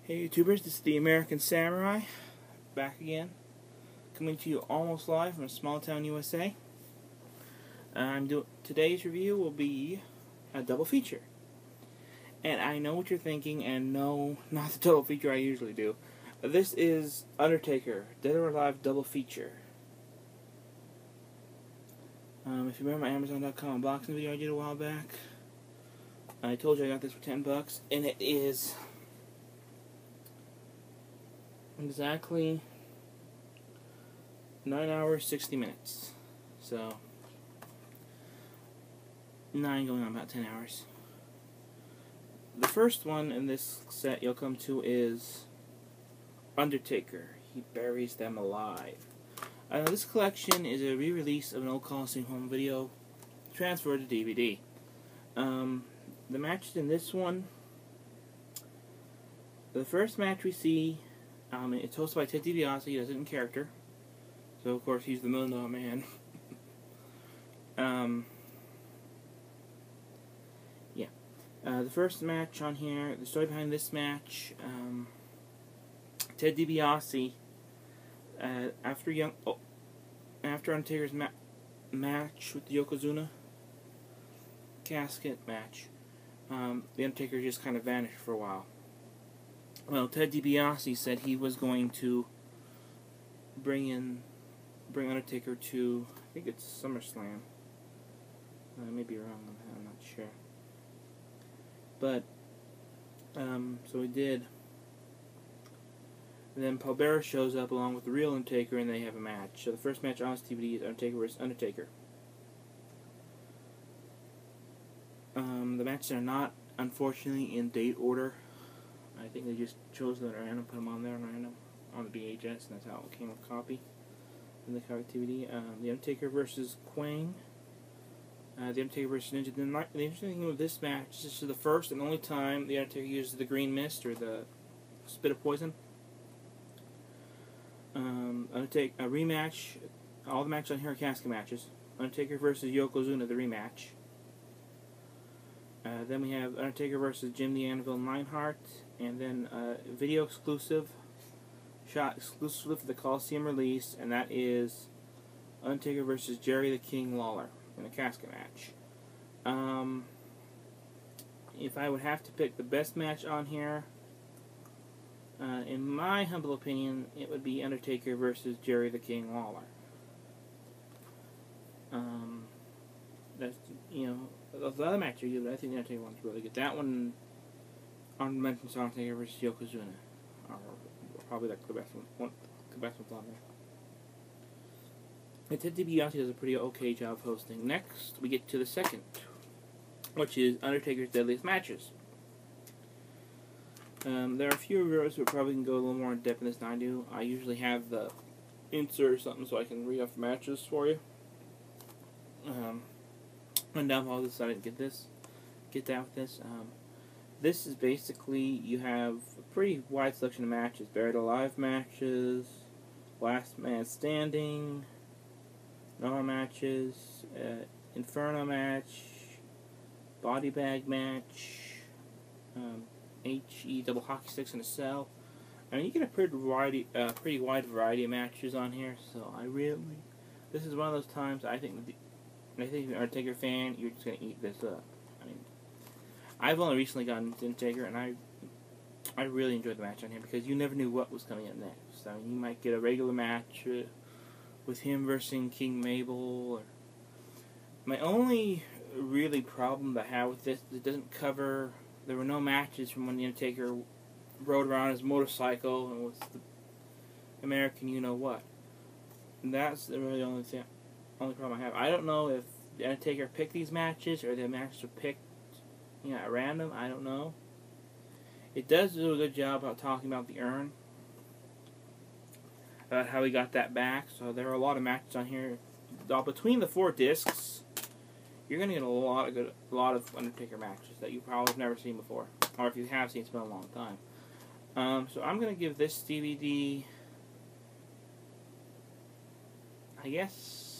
Hey YouTubers, this is the American Samurai, back again, coming to you almost live from a small town USA. Today's review will be a double feature. And I know what you're thinking, and no, not the double feature I usually do. This is Undertaker, Dead or Alive double feature. If you remember my Amazon.com unboxing video I did a while back, I told you I got this for $10, and it is exactly 9 hours 60 minutes. So 9 going on about 10 hours. The first one in this set you'll come to is Undertaker. He buries them alive. This collection is a re-release of an old Coliseum home video transferred to DVD. The matches in this one, the first match we see, it's hosted by Ted DiBiase. He does it in character, so of course he's the $1 Million Man. The first match on here, the story behind this match, Ted DiBiase, after Undertaker's match with the Yokozuna casket match, the Undertaker just kind of vanished for a while. Well, Ted DiBiase said he was going to bring Undertaker to, I think it's SummerSlam. I may be wrong on that, I'm not sure. But, so he did. And then Buries shows up along with the real Undertaker, and they have a match. So the first match on this DVD is Undertaker vs. Undertaker. The matches are not, unfortunately, in date order. I think they just chose them at random, put them on there at random on the VHS, and that's how it came with copy in the copy DVD. The Undertaker versus Quang. The Undertaker versus Ninja. The interesting thing with this match, this is the first and only time the Undertaker uses the green mist or the spit of poison. Undertaker a rematch. All the matches on here are casket matches. Undertaker versus Yokozuna, the rematch. Then we have Undertaker versus Jim the Anvil Neidhart, and then video exclusive, shot exclusively for the Coliseum release, and that is Undertaker versus Jerry the King Lawler in a casket match. If I would have to pick the best match on here, in my humble opinion, it would be Undertaker versus Jerry the King Lawler. That's, you know, the other match are good, but I think the Undertaker one's really good. That one, on mention Undertaker versus Yokozuna, are probably like the best one, the best ones on there. And Ted DiBiase does a pretty okay job hosting. Next, we get to the second, which is Undertaker's Deadliest Matches. There are a few reviewers who probably can go a little more in depth in this than I do. I usually have the insert or something so I can read off the matches for you. And down below this, I didn't get that with this. This is basically, you have a pretty wide selection of matches. Buried Alive matches, Last Man Standing, normal matches, Inferno match, Body Bag match, HE double hockey sticks in a cell. I mean, you get a pretty wide variety of matches on here. So this is one of those times I think if you're an Undertaker fan, you're just gonna eat this up. I mean, I've only recently gotten into Undertaker, and I really enjoyed the match on here because you never knew what was coming up next. I mean, you might get a regular match with him versus King Mabel. Or my only really problem that I have with this is it doesn't cover. There were no matches from when the Undertaker rode around his motorcycle and was the American you-know-what. And that's really the only problem I have. I don't know if the Undertaker picked these matches or the matches were picked, at random. I don't know. It does do a good job about talking about the urn, about how he got that back. So there are a lot of matches on here. Between the 4 discs, you're gonna get a lot of Undertaker matches that you probably have never seen before, or if you have seen, it's been a long time. So I'm gonna give this DVD, I guess.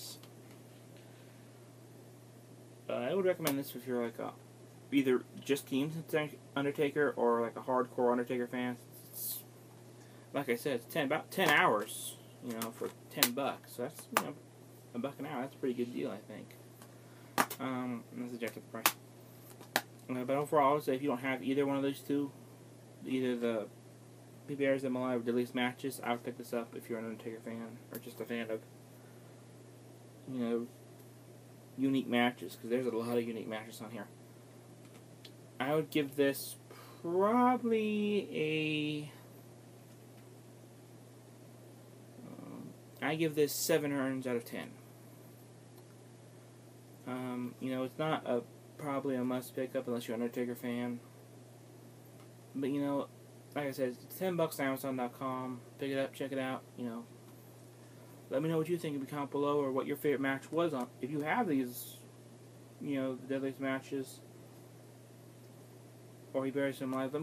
I would recommend this if you're like either just keen to Undertaker or like a hardcore Undertaker fan. like I said, it's about 10 hours, you know, for $10. So that's, you know, $1 an hour. That's a pretty good deal, I think. That's a jacket price. But overall, I would say if you don't have either one of those two, either the Buries and Alive or deadliest matches, I would pick this up if you're an Undertaker fan or just a fan of, you know, unique matches, because there's a lot of unique matches on here. I would give this probably I give this 7 urns out of 10. You know, it's not probably a must pick up unless you're an Undertaker fan. But you know, like I said, it's $10 on Amazon.com. Pick it up, check it out. You know, let me know what you think in the comment below, or what your favorite match was on. If you have these, you know, the deadliest matches, or you Buries them live,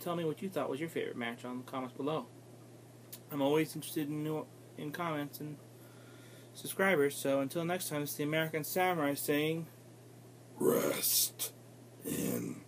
tell me what you thought was your favorite match on the comments below. I'm always interested in comments and subscribers. So until next time, it's the American Samurai saying, rest in